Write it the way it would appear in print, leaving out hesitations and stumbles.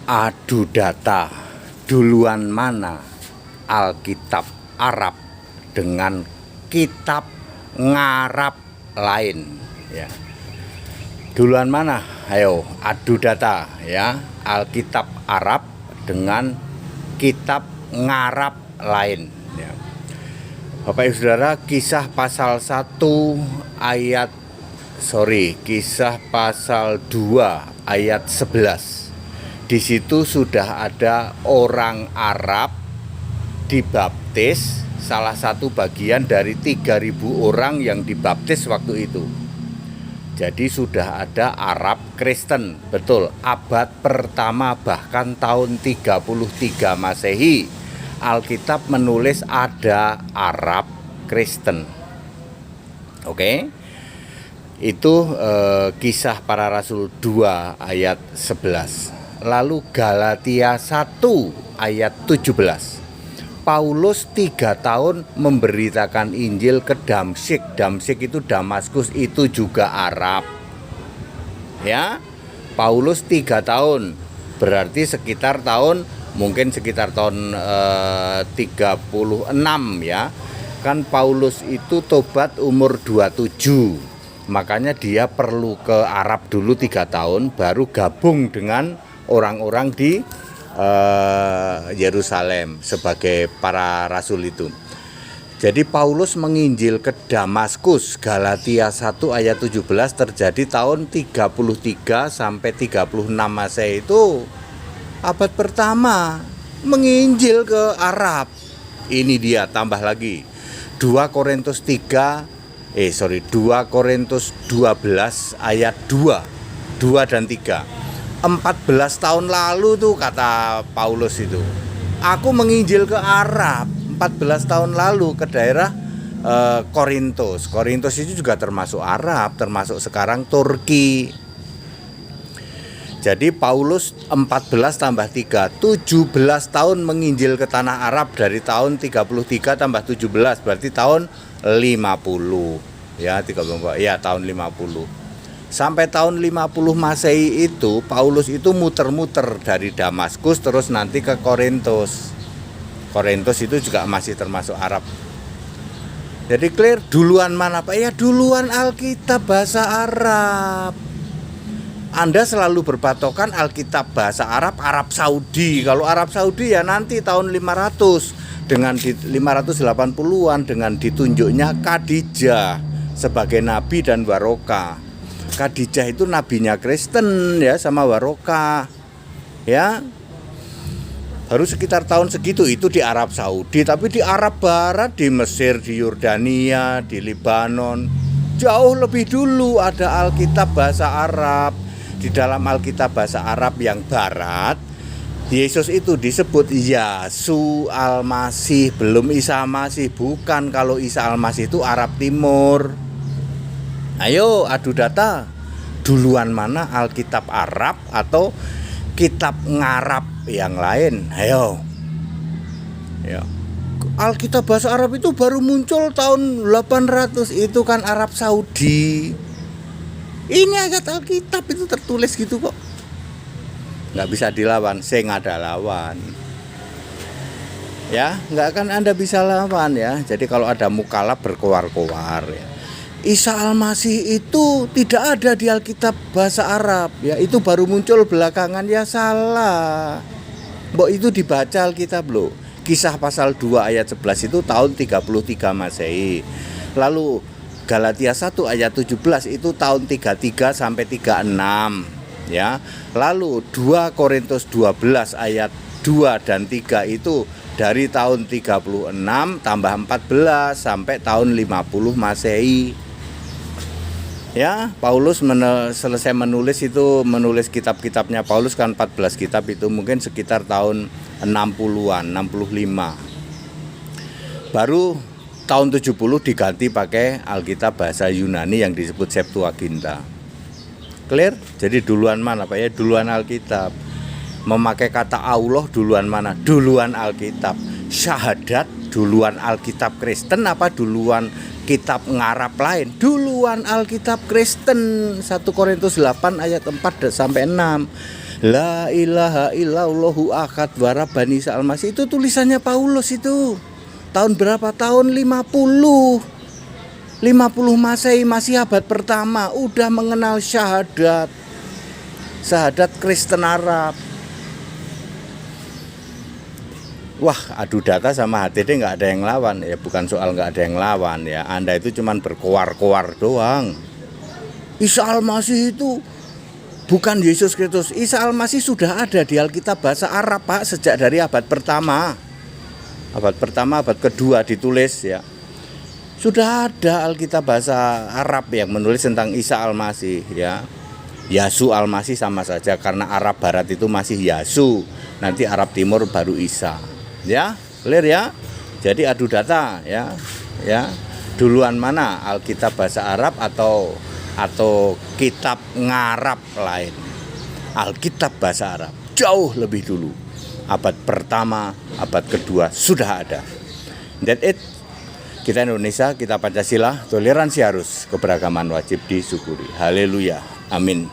Adu data, duluan mana Alkitab Arab dengan kitab ngarap lain ya. Duluan mana? Ayo adu data ya, Alkitab Arab dengan kitab ngarap lain ya. Bapak Ibu Saudara, Kisah pasal 1 ayat Kisah pasal 2 ayat 11. Di situ sudah ada orang Arab dibaptis, salah satu bagian dari 3.000 orang yang dibaptis waktu itu. Jadi sudah ada Arab Kristen, betul, abad pertama bahkan tahun 33 Masehi. Alkitab menulis ada Arab Kristen. Oke. Itu Kisah Para Rasul 2 ayat 11. Lalu Galatia 1 ayat 17. Paulus 3 tahun memberitakan Injil ke Damsyik. Damsyik itu Damaskus, itu juga Arab. Ya. Paulus 3 tahun. Berarti sekitar tahun 36 ya. Kan Paulus itu tobat umur 27. Makanya dia perlu ke Arab dulu 3 tahun baru gabung dengan orang-orang di Yerusalem sebagai para rasul itu. Jadi Paulus menginjil ke Damaskus. Galatia 1 ayat 17 terjadi tahun 33 sampai 36 Masehi, itu abad pertama menginjil ke Arab. Ini dia, tambah lagi 2 Korintus 12 ayat 2 dan 3. 14 tahun lalu tuh kata Paulus itu, aku menginjil ke Arab 14 tahun lalu ke daerah Korintus. Korintus itu juga termasuk Arab, termasuk sekarang Turki. Jadi Paulus 14 tambah 3, 17 tahun menginjil ke tanah Arab, dari tahun 33 tambah 17 berarti tahun 50 ya, 34 ya, tahun 50. Sampai tahun 50 Masehi itu Paulus itu muter-muter dari Damaskus terus nanti ke Korintus. Korintus itu juga masih termasuk Arab. Jadi clear, duluan mana Pak? Ya duluan Alkitab bahasa Arab. Anda selalu berpatokan Alkitab bahasa Arab, Arab Saudi. Kalau Arab Saudi ya nanti tahun 500 dengan 580-an dengan ditunjuknya Khadijah sebagai nabi dan Warokah. Khadijah itu nabinya Kristen ya, sama Warokah ya. Baru sekitar tahun segitu itu di Arab Saudi. Tapi di Arab Barat, di Mesir, di Yordania, di Libanon, jauh lebih dulu ada Alkitab bahasa Arab. Di dalam Alkitab bahasa Arab yang barat, Yesus itu disebut Yasu Al-Masih, belum Isa Al-Masih. Bukan, kalau Isa Al-Masih itu Arab Timur. Ayo adu data, duluan mana Alkitab Arab atau kitab ngarap yang lain? Ayo ya. Alkitab bahasa Arab itu baru muncul tahun 800, itu kan Arab Saudi. Ini ayat Alkitab itu tertulis gitu kok, nggak bisa dilawan. Saya nggak ada lawan ya, nggak akan Anda bisa lawan ya. Jadi kalau ada mukalaf berkoar-koar ya, Isa Al-Masih itu tidak ada di Alkitab bahasa Arab ya, itu baru muncul belakangan, ya salah. Mbok itu dibaca Alkitab loh. Kisah pasal 2 ayat 11 itu tahun 33 Masehi. Lalu Galatia 1 ayat 17 itu tahun 33 sampai 36 ya. Lalu 2 Korintus 12 ayat 2 dan 3 itu dari tahun 36 tambah 14 sampai tahun 50 Masehi. Ya, Paulus selesai menulis kitab-kitabnya. Paulus kan 14 kitab, itu mungkin sekitar tahun 60-an, 65. Baru tahun 70 diganti pakai Alkitab bahasa Yunani yang disebut Septuaginta. Clear? Jadi duluan mana Pak ya? Duluan Alkitab. Memakai kata Allah duluan mana? Duluan Alkitab. Syahadat duluan Alkitab Kristen apa duluan kitab ngarap lain? Duluan Alkitab Kristen. 1 Korintus 8 ayat 4 sampai 6. La ilaha illallahu akad warabani salmasi, itu tulisannya Paulus itu. Tahun berapa? Tahun 50 Masehi, masih abad pertama, udah mengenal syahadat Kristen Arab. Wah, adu data sama HTD nggak ada yang lawan. Ya bukan soal nggak ada yang lawan ya, Anda itu cuman berkoar-koar doang. Isa Al-Masih itu bukan Yesus Kristus. Isa Al-Masih sudah ada di Alkitab bahasa Arab, Pak, sejak dari abad pertama. Abad pertama, abad kedua ditulis ya. Sudah ada Alkitab bahasa Arab yang menulis tentang Isa Al-Masih ya. Yasu Al-Masih sama saja, karena Arab Barat itu masih Yasu, nanti Arab Timur baru Isa. Ya, clear ya. Jadi adu data ya. Ya. Duluan mana, Alkitab bahasa Arab atau kitab ngarab lain? Alkitab bahasa Arab jauh lebih dulu. Abad pertama, abad kedua sudah ada. That it. Kita Indonesia, kita Pancasila, toleransi harus, keberagaman wajib disyukuri. Haleluya. Amin.